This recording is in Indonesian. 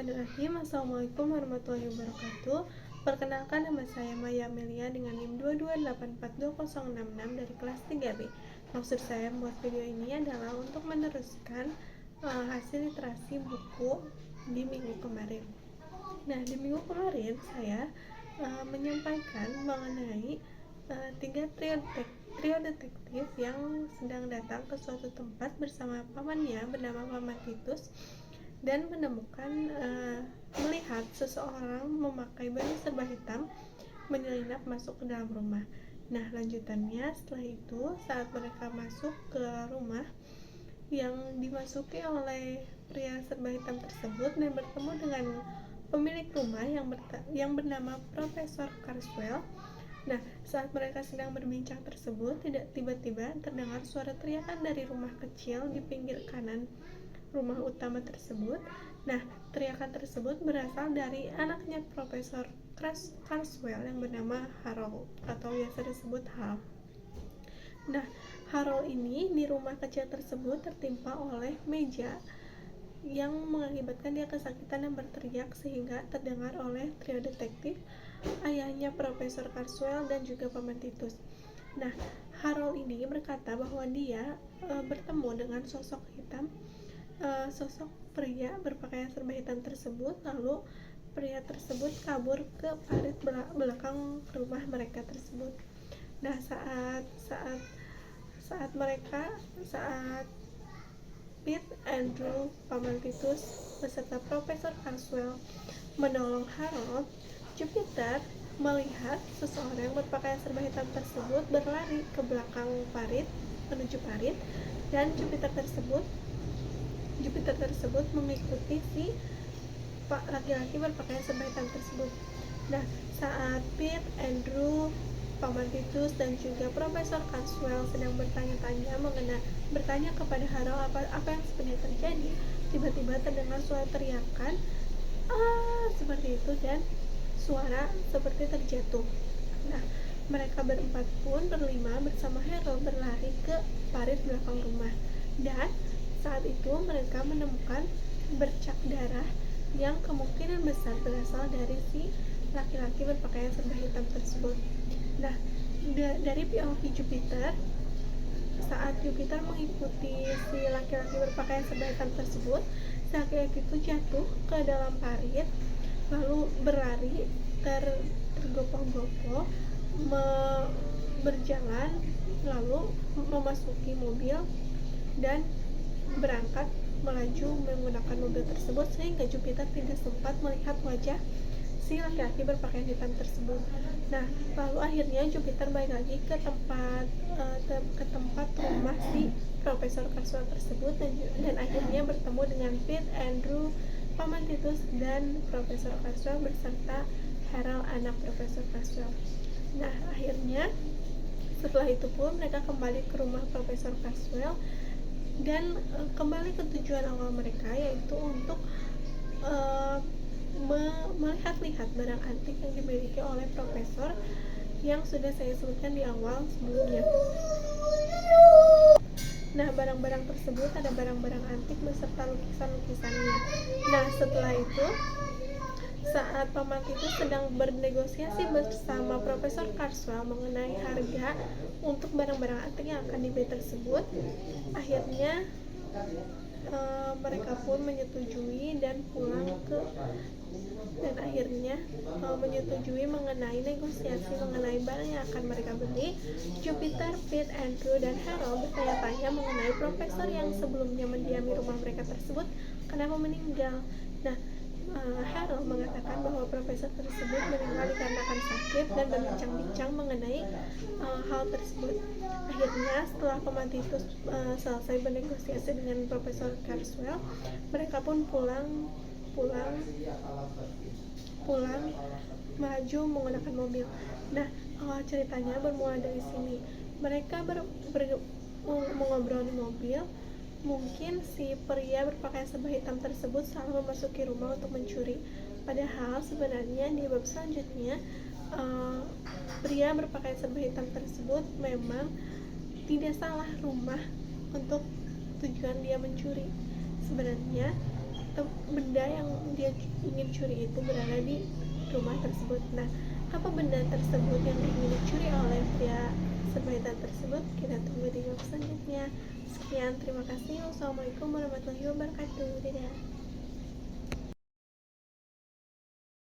Bismillahirrahmanirrahim. Assalamualaikum warahmatullahi wabarakatuh. Perkenalkan, nama saya Maya Amelia dengan NIM 228420066 dari kelas 3B. Maksud saya membuat video ini adalah untuk meneruskan hasil literasi buku di minggu kemarin. Nah, di minggu kemarin saya menyampaikan mengenai tiga trio detektif yang sedang datang ke suatu tempat bersama pamannya bernama Paman Titus dan melihat seseorang memakai baju serba hitam menyelinap masuk ke dalam rumah. Nah, lanjutannya setelah itu, saat mereka masuk ke rumah yang dimasuki oleh pria serba hitam tersebut dan bertemu dengan pemilik rumah yang bernama Profesor Carswell. Nah, saat mereka sedang berbincang tersebut, tiba-tiba terdengar suara teriakan dari rumah kecil di pinggir kanan rumah utama tersebut. Nah, teriakan tersebut berasal dari anaknya Profesor Carswell yang bernama Harold atau biasa disebut Hal. Nah, Harold ini di rumah kecil tersebut tertimpa oleh meja yang mengakibatkan dia kesakitan dan berteriak sehingga terdengar oleh trio detektif, ayahnya Profesor Carswell dan juga Paman Titus. Nah, Harold ini berkata bahwa dia bertemu dengan sosok pria berpakaian serba hitam tersebut, lalu pria tersebut kabur ke parit belakang rumah mereka tersebut. Nah, saat Pete, Andrew, Paman Titus beserta Profesor Carswell menolong Harold, Jupiter melihat seseorang berpakaian serba hitam tersebut berlari ke belakang menuju parit, dan Jupiter tersebut mengikuti si laki-laki berpakaian serba hitam tersebut. Nah, saat Pete, Andrew, Paman Titus dan juga Profesor Carswell sedang bertanya kepada Harold apa yang sebenarnya terjadi, tiba-tiba terdengar suara teriakan seperti itu dan suara seperti terjatuh. Nah, mereka berlima bersama Harold berlari ke parit belakang rumah, dan saat itu mereka menemukan bercak darah yang kemungkinan besar berasal dari si laki-laki berpakaian serba hitam tersebut. Nah, dari POV Jupiter, saat Jupiter mengikuti si laki-laki berpakaian serba hitam tersebut, si laki-laki itu jatuh ke dalam parit, lalu berlari tergopoh-gopoh berjalan, lalu memasuki mobil dan berangkat melaju menggunakan mobil tersebut, sehingga Jupiter tidak sempat melihat wajah si laki-laki berpakaian hitam tersebut. Nah, lalu akhirnya Jupiter balik lagi ke tempat rumah si Profesor Carswell tersebut dan akhirnya bertemu dengan Pete, Andrew, Paman Titus dan Profesor Carswell beserta Harold, anak Profesor Carswell. Nah, akhirnya setelah itu pun mereka kembali ke rumah Profesor Carswell dan kembali ke tujuan awal mereka, yaitu untuk melihat-lihat barang antik yang dimiliki oleh profesor yang sudah saya sebutkan di awal sebelumnya. Nah, barang-barang tersebut ada barang-barang antik beserta lukisan-lukisannya. Nah, setelah itu, saat Paman Titus sedang bernegosiasi bersama Profesor Carswell mengenai harga untuk barang-barang antik yang akan dibeli tersebut, akhirnya mereka pun menyetujui dan menyetujui mengenai negosiasi mengenai barang yang akan mereka beli. Jupiter, Pete, Andrew, dan Harold bertanya-tanya mengenai profesor yang sebelumnya mendiami rumah mereka tersebut kenapa meninggal. Nah, Harold mengatakan bahwa profesor tersebut meninggal dikarenakan sakit dan berbincang-bincang mengenai hal tersebut. Akhirnya, setelah Paman Titus selesai bernegosiasi dengan Profesor Carswell, mereka pun pulang melaju menggunakan mobil. Nah, ceritanya bermula dari sini. Mereka mengobrol di mobil. Mungkin si pria berpakaian serba hitam tersebut salah memasuki rumah untuk mencuri. Padahal sebenarnya di bab selanjutnya pria berpakaian serba hitam tersebut memang tidak salah rumah untuk tujuan dia mencuri. Sebenarnya benda yang dia ingin curi itu berada di rumah tersebut. Nah, apa benda tersebut yang ingin dicuri oleh pria sebahitan tersebut? Kita tunggu di vlog selanjutnya. Sekian, terima kasih. Wassalamualaikum warahmatullahi wabarakatuh. Dadah.